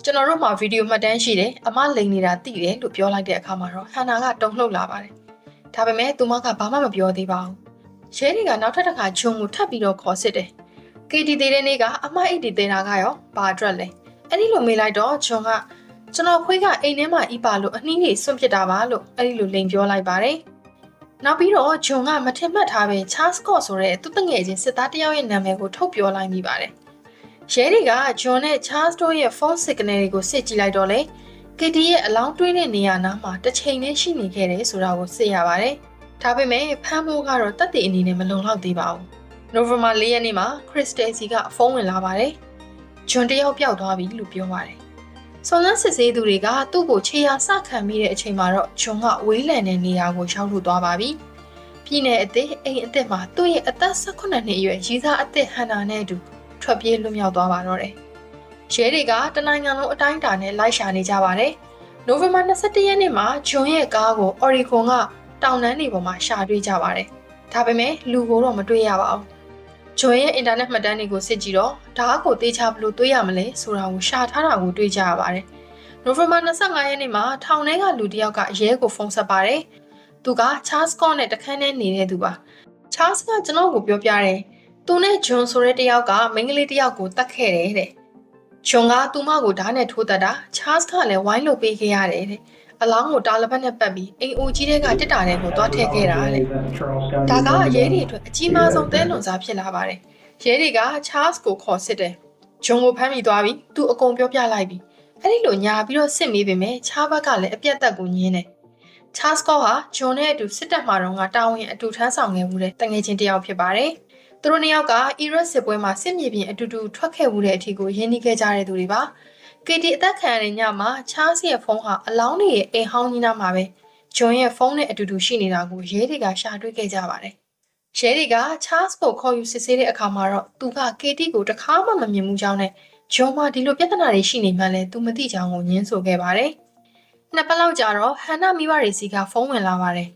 ကျွန်တော်တို့မှာဗီဒီယိုမှတ်တမ်းရှိတယ်အမလိန်နေတာသိတယ်လို့ပြောလိုက်တဲ့အခါမှာတော့ဟန်နာကတုံ့လှုပ်လာပါတယ်ဒါပေမဲ့သူမကဘာမှမပြောသေးပါဘူးရဲတွေကနောက်ထပ်တစ်ခါဂျွန်ကိုထပ်ပြီးတော့ခေါ်စစ်တယ်KTသေးတဲ့နေ့ကအမအိတ်တီသေးတာကရောဘာအတွက်လဲအဲ့ဒီလိုမေးလိုက်တော့ဂျွန်ကကျွန်တော်ခွေးကအိမ်ထဲမှာအီးပါလို့အနှီးကြီးစွန့်ပစ်တာပါလို့အဲ့ဒီလိုလိန်ပြောလိုက်ပါတယ်နောက်ပြီးတော့ဂျွန်ကမထင်မှတ်ထားပဲချားစကော့ဆိုတဲ့သူ့တငယ်ချင်းစစ်သားတယောက်ရဲ့နာမည်ကိုထုတ်ပြောလိုက်မိပါတယ်ရဲတွေကဂျွန်နဲ့ချားစ်တို့ရဲ့ဖုန်း signal တွေကိုစစ်ကြည့်လိုက်တော့လေကီတီရဲ့အလောင်းတွင်းတဲ့နေရာနားမှာတစ်ချိန်နဲ့ရှိနေခဲ့တယ်ဆိုတာကိုသိရပါတယ်။ဒါပေမဲ့ဖမ်းဖို့ကတော့တပ်တည်အနေနဲ့မလုံလောက်သေးပါဘူး။ နိုဝင်ဘာ 4 ရက်နေ့မှာခရစ်စတယ်စီကဖုန်းဝင်လာပါတယ်။ဂျွန်တယောက်ပျောက်သွားပြီလို့ပြောပါတယ်။စုံစမ်းစစ်ဆေးသူတွေကသူ့ကိုခြေရာစခံမိတဲ့အချိန်မှာတော့ဂျွန်ကဝေးလံတဲ့နေရာကိုရောက်လို့သွားပါပြီ။ပြည်နယ်အသစ်အိမ်အသစ်မှာသူ့ရဲ့အသက်18နှစ်အရွယ်ရီးစားအသစ်ဟန်နာနဲ့အတူထွက်ပြေးလွတ်မြောက်သွားပါတော့တယ်။ရဲတွေကတနိုင်ငံလုံးအတိုင်းအတာနဲ့လိုက်ရှာနေကြပါတယ်။နိုဝင်ဘာ 21 ရက်နေ့မှာဂျွန်ရဲ့ကားကိုအော်ရီဂွန်ကတောင်တန်းတွေပေါ်မှာရှာတွေ့ကြပါတယ်။ဒါပေမဲ့လူကိုတော့မတွေ့ရပါဘူး။ဂျွန်ရဲ့အင်တာနက်မှတ်တမ်းတွေကိုစစ်ကြည့်တော့ဓာတ်ကိုတေးချဘလို့တွေ့ရမလဲဆိုတာကိုရှာထားတာကိုတွေ့ကြရပါတယ်။နိုဝင်ဘာ 25 ရက်နေ့မှာထောင်ထဲကလူတစ်ယောက်ကရဲကိုဖုန်းဆက်ပါတယ်။သူကချားစကော့နဲ့တခန်းထဲနေတဲ့သူပါ။ချားစကကျွန်တော်ကိုပြောပြတယ်။သူနဲ့ဂျွန်ဆိုတဲ့တယောက်ကမိန်းကလေးတယောက်ကိုတတ်ခဲ့တယ်တဲ့။ဂျွန်ကသူမကိုဓာတ်နဲ့ထိုးတတ်တာချားစ်ကလည်းဝိုင်းလို့ပေးခဲ့ရတယ်တဲ့အလောင်းကိုတာလပတ်နဲ့ပတ်ပြီးအိမ်အိုကြီးတွေကတစ်တာတဲ့ကိုသွားထည့်ခဲ့တာတဲ့ဒါကရဲတွေအတွက်အကြီးမားဆုံးတဲလွန်စားဖြစ်လာပါတယ်ရဲတွေကချားစ်ကိုခေါ်စစ်တယ်ဂျွန်ကိုဖမ်းမိသွားပြီသူအကုန်ပြောပြလိုက်ပြီအဲ့ဒီလိုညာပြီးတော့စစ်မေးပေမဲ့ချားဘက်ကလည်းအပြတ်သက်ကိုညင်းတယ်ချားစ်ကောဟာဂျွန်နဲ့အတူစစ်တပ်မှာတော့ကတာဝန်အတူထမ်းဆောင်ခဲ့မှုတဲ့တငယ်ချင်းတစ်ယောက်ဖြစ်ပါတယ်သူတို့နှစ်ယောက်ကအီရတ်စစ်ပွဲမှာစစ်မြေပြင်အတူတူထွက်ခဲ့မှုတဲ့အထီကိုရင်းနှီးခဲ့ကြတဲ့သူတွေပါ။ KT အသက်ခံရတဲ့ညမှာချားစ်ရဲ့ဖုန်းဟာအလောင်းတွေရဲ့အိမ်ဟောင်းကြီးနားမှာပဲဂျွန်ရဲ့ဖုန်းနဲ့အတူတူရှိနေတာကိုရဲတွေကရှာတွေ့ခဲ့ကြပါတယ်။ရဲတွေကချားစ်ကိုခေါ်ယူစစ်ဆေးတဲ့အခါမှာတော့သူက KT ကိုတခါမှမမြင်မှုကြောင်းနဲ့ဂျွန်မှာဒီလိုပြဿနာတွေရှိနေမှလည်းသူမသိကြောင်းကိုညင်းဆိုခဲ့ပါတယ်။နှစ်ပတ်လောက်ကြာတော့ဟန်နာမိဘတွေစီကဖုန်းဝင်လာပါတယ်